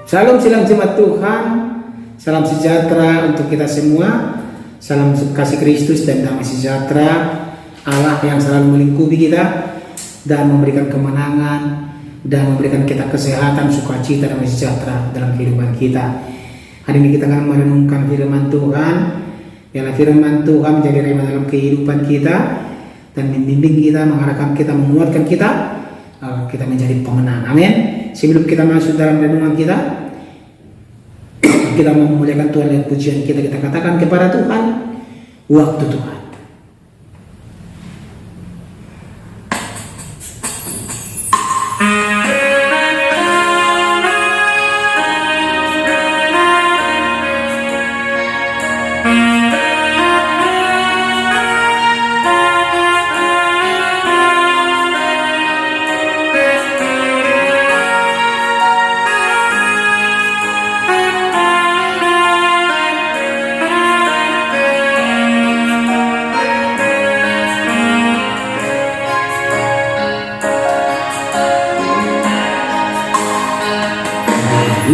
Shalom, shalom jemaat Tuhan. Salam sejahtera untuk kita semua. Salam kasih Kristus dan damai sejahtera Allah yang selalu melingkupi kita dan memberikan kemenangan dan memberikan kita kesehatan, sukacita, damai sejahtera dalam kehidupan kita. Hari ini kita akan merenungkan firman Tuhan. Biarlah firman Tuhan menjadi rema dalam kehidupan kita dan membimbing kita, mengarahkan kita, menguatkan kita, kita menjadi pemenang. Amin. Sebelum kita masuk dalam renungan kita mau memuliakan Tuhan dan pujian kita katakan kepada Tuhan, waktu Tuhan.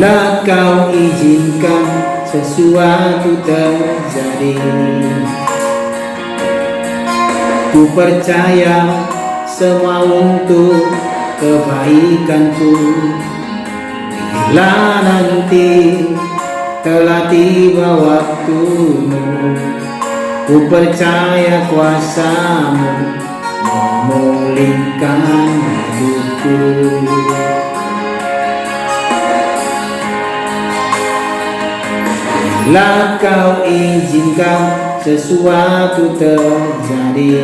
Lah kau izinkan sesuatu terjadi. Ku percaya semua untuk kebaikanku. Bila nanti telah tiba waktumu, ku percaya kuasamu memulihkan hidupku. Lah kau izinkan sesuatu terjadi.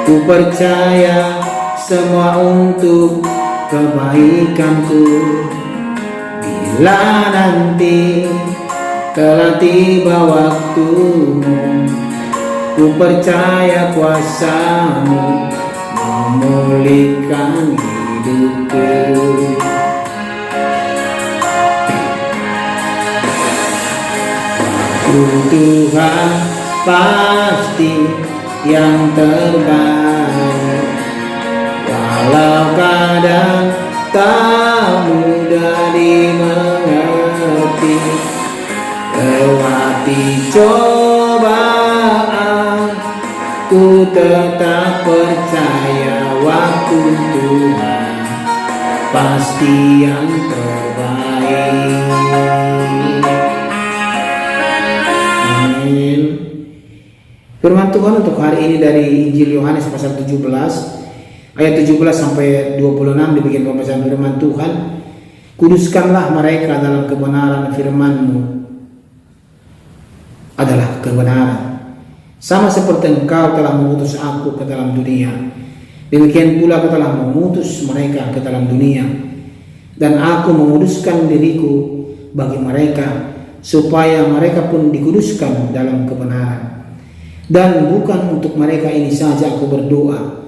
Ku percaya semua untuk kebaikanku. Bila nanti telah tiba waktumu, ku percaya kuasamu memulihkan hidupku. Tuhan pasti yang terbaik, walau kadang tak mudah dimengerti. Lewati cobaan, ku tetap percaya waktu Tuhan pasti yang terbaik. Firman Tuhan untuk hari ini dari Injil Yohanes pasal 17 ayat 17 sampai 26 dibikin pembacaan firman Tuhan. Kuduskanlah mereka dalam kebenaran, firman-Mu adalah kebenaran. Sama seperti Engkau telah mengutus aku ke dalam dunia, demikian pula Aku telah mengutus mereka ke dalam dunia. Dan Aku menguduskan diriku bagi mereka, supaya mereka pun dikuduskan dalam kebenaran. Dan bukan untuk mereka ini saja Aku berdoa,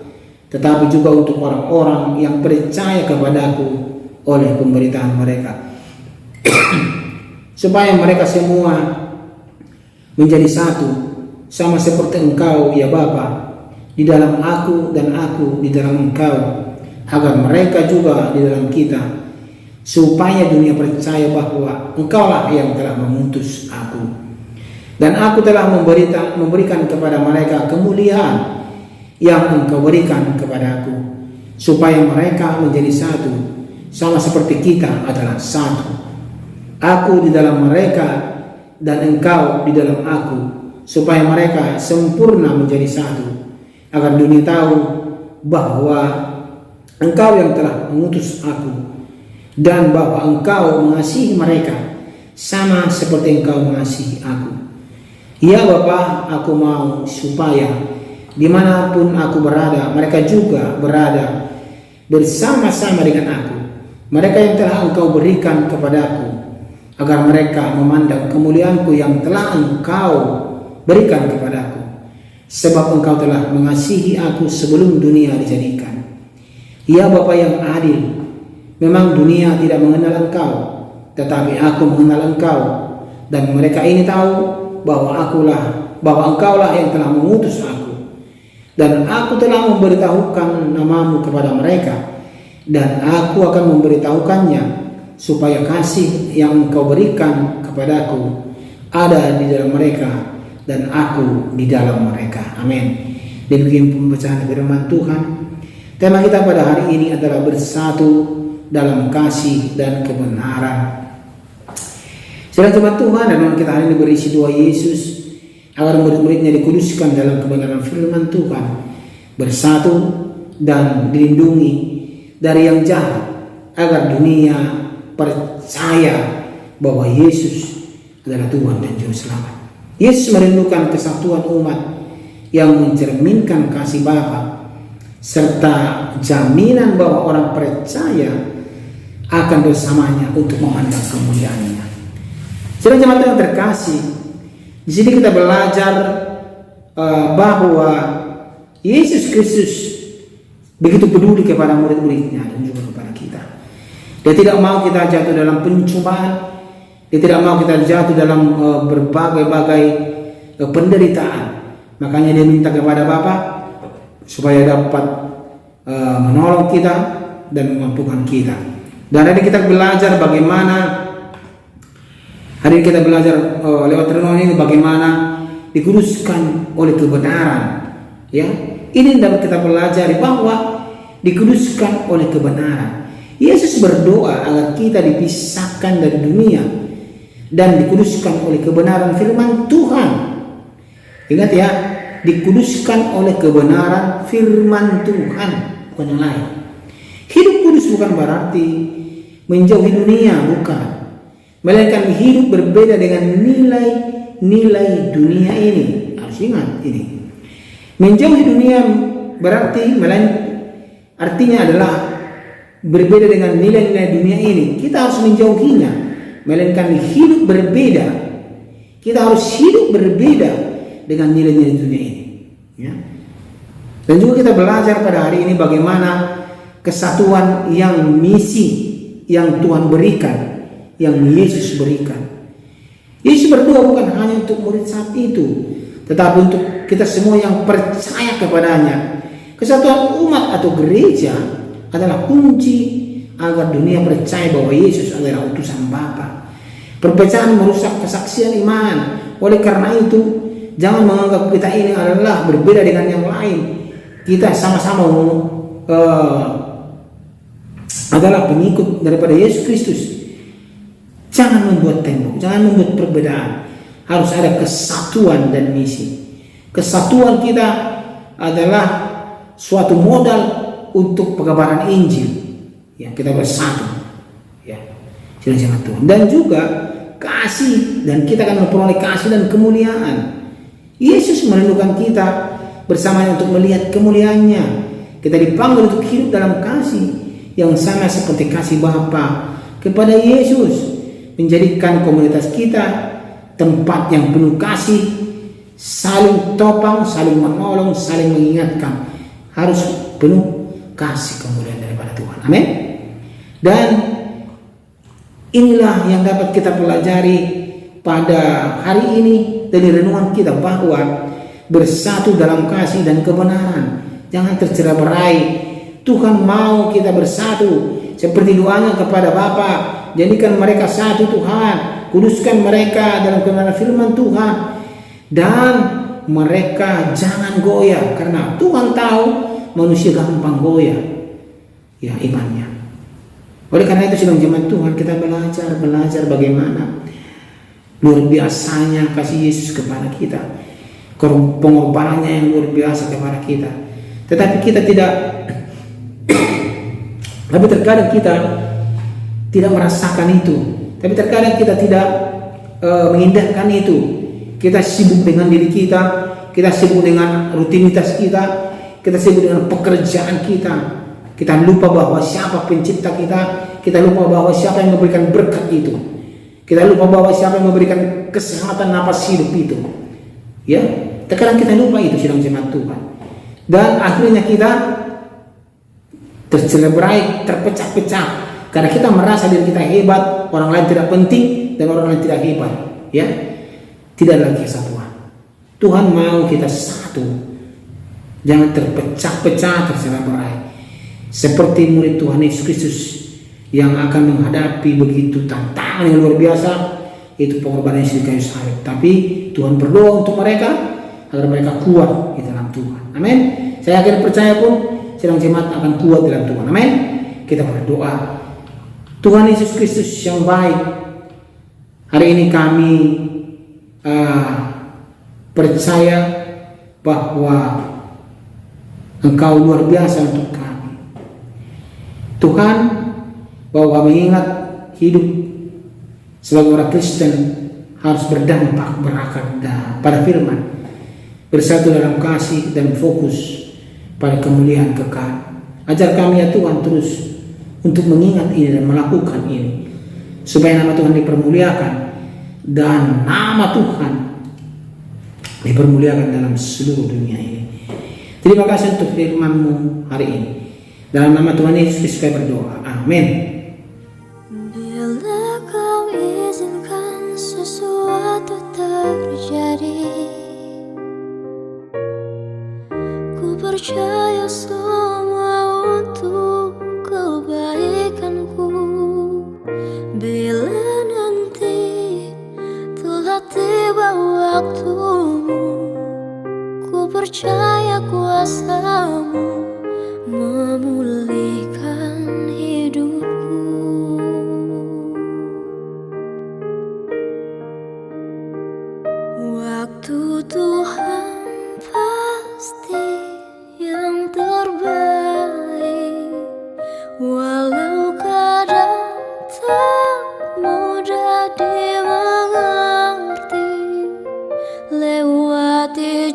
tetapi juga untuk orang-orang yang percaya kepadaku oleh pemberitaan mereka, supaya mereka semua menjadi satu, sama seperti Engkau ya Bapa di dalam Aku dan Aku di dalam Engkau, agar mereka juga di dalam kita, supaya dunia percaya bahwa Engkaulah yang telah mengutus Aku. Dan Aku telah memberikan kepada mereka kemuliaan yang Engkau berikan kepada-Ku, supaya mereka menjadi satu, sama seperti kita adalah satu. Aku di dalam mereka dan Engkau di dalam Aku, supaya mereka sempurna menjadi satu, agar dunia tahu bahwa Engkau yang telah mengutus Aku, dan bahwa Engkau mengasihi mereka sama seperti Engkau mengasihi Aku. Ya Bapa, Aku mau supaya dimanapun Aku berada, mereka juga berada bersama-sama dengan Aku, mereka yang telah Engkau berikan kepada-Ku, agar mereka memandang kemuliaan-Ku yang telah Engkau berikan kepada-Ku, sebab Engkau telah mengasihi Aku sebelum dunia dijadikan. Ya Bapa yang adil, memang dunia tidak mengenal Engkau, tetapi Aku mengenal Engkau, dan mereka ini tahu bahwa Engkaulah yang telah mengutus Aku, dan Aku telah memberitahukan namamu kepada mereka, dan aku akan memberitahukannya, supaya kasih yang engkau berikan kepadaku ada di dalam mereka dan aku di dalam mereka. Amin. Demikian pembacaan firman Tuhan. Tema kita pada hari ini adalah bersatu dalam kasih dan kebenaran. Saudara jemaat Tuhan, dan kita hari ini berisi doa Yesus agar murid-muridnya dikuduskan dalam kebenaran firman Tuhan, bersatu dan dilindungi dari yang jahat, agar dunia percaya bahwa Yesus adalah Tuhan dan Juru Selamat. Yesus merindukan kesatuan umat yang mencerminkan kasih Bapa serta jaminan bahwa orang percaya akan bersamanya untuk memandang kemuliaannya. Saudara jemaat yang terkasih, di sini kita belajar bahwa Yesus Kristus begitu peduli kepada murid-muridnya dan juga kepada kita. Dia tidak mau kita jatuh dalam pencobaan. Dia tidak mau kita jatuh dalam berbagai-bagai penderitaan. Makanya dia minta kepada Bapa supaya dapat menolong kita dan memampukan kita. Dan hari kita belajar bagaimana lewat renungan ini bagaimana dikuduskan oleh kebenaran. Ya, ini dapat kita pelajari bahwa dikuduskan oleh kebenaran. Yesus berdoa agar kita dipisahkan dari dunia dan dikuduskan oleh kebenaran firman Tuhan. Ingat ya, dikuduskan oleh kebenaran firman Tuhan, bukan yang lain. Hidup kudus bukan berarti menjauhi dunia, bukan. Melainkan hidup berbeda dengan nilai-nilai dunia ini. Harus ingat ini. Menjauhi dunia berarti artinya adalah berbeda dengan nilai-nilai dunia ini. Kita harus menjauhinya, melainkan hidup berbeda. Kita harus hidup berbeda dengan nilai-nilai dunia ini. Ya. Dan juga kita belajar pada hari ini bagaimana kesatuan yang misi yang Tuhan berikan, yang Yesus berikan. Yesus berdoa bukan hanya untuk murid saat itu, tetapi untuk kita semua yang percaya kepadanya. Kesatuan umat atau gereja adalah kunci agar dunia percaya bahwa Yesus adalah utusan Bapa. Perpecahan merusak kesaksian iman. Oleh karena itu, jangan menganggap kita ini adalah berbeda dengan yang lain. Kita sama-sama adalah pengikut daripada Yesus Kristus. Jangan membuat tembok, jangan membuat perbedaan. Harus ada kesatuan dan misi. Kesatuan kita adalah suatu modal untuk pengabaran Injil. Ya, kita bersatu. Ya, jangan Tuhan. Dan juga kasih, dan kita akan memperoleh kasih dan kemuliaan. Yesus merindukan kita bersamanya untuk melihat kemuliaannya. Kita dipanggil untuk hidup dalam kasih yang sama seperti kasih Bapa kepada Yesus, menjadikan komunitas kita tempat yang penuh kasih, saling topang, saling menolong, saling mengingatkan. Harus penuh kasih kemuliaan daripada Tuhan. Amin. Dan inilah yang dapat kita pelajari pada hari ini dari renungan kita, bahwa bersatu dalam kasih dan kebenaran. Jangan tercerai-berai. Tuhan mau kita bersatu seperti doanya kepada Bapa, jadikan mereka satu Tuhan, kuduskan mereka dalam kebenaran firman Tuhan, dan mereka jangan goyah, karena Tuhan tahu manusia gampang goyah ya imannya. Oleh karena itu sedang zaman Tuhan kita belajar bagaimana luar biasanya kasih Yesus kepada kita, pengorbanannya yang luar biasa kepada kita. Tetapi kita tapi terkadang kita tidak merasakan itu. Tapi terkadang kita tidak mengindahkan itu. Kita sibuk dengan diri kita sibuk dengan rutinitas kita sibuk dengan pekerjaan kita. Kita lupa bahwa siapa pencipta kita lupa bahwa siapa yang memberikan berkat itu. Kita lupa bahwa siapa yang memberikan kesehatan napas hidup itu. Ya, terkadang kita lupa itu sedang jemaat Tuhan. Dan akhirnya kita tercelerai, terpecah-pecah karena kita merasa diri kita hebat, orang lain tidak penting dan orang lain tidak hebat. Ya, tidak lagi kesatuan. Tuhan mau kita satu, jangan terpecah-pecah, tercelerai. seperti murid Tuhan Yesus Kristus yang akan menghadapi begitu tantangan yang luar biasa, itu pengorbanan Yesus di kayu salib. Tapi Tuhan berdoa untuk mereka agar mereka kuat di dalam Tuhan. Amin. Saya yakin percaya pun sidang jemaat akan kuat dalam Tuhan. Amin. Kita berdoa. Tuhan Yesus Kristus yang baik, hari ini kami percaya bahwa Engkau luar biasa untuk kami. Tuhan, bahwa mengingat hidup sebagai orang Kristen harus berdampak berakar pada firman, bersatu dalam kasih dan fokus pada kemuliaan kekal. Ajar kami ya Tuhan terus untuk mengingat ini dan melakukan ini, supaya nama Tuhan dipermuliakan dan nama Tuhan dipermuliakan dalam seluruh dunia ini. Terima kasih untuk firman-Mu hari ini. Dalam nama Tuhan Yesus Kristus kami berdoa. Amin. Bila Kau izinkan sesuatu terjadi, ku percaya semua untuk kebaikanku. Bila nanti telah tiba waktumu, ku percaya kuasa-Mu memulihkan hidupku. Waktu Tuhan pasti yang terbaik, walau kadang tak mudah dimengerti. Lewati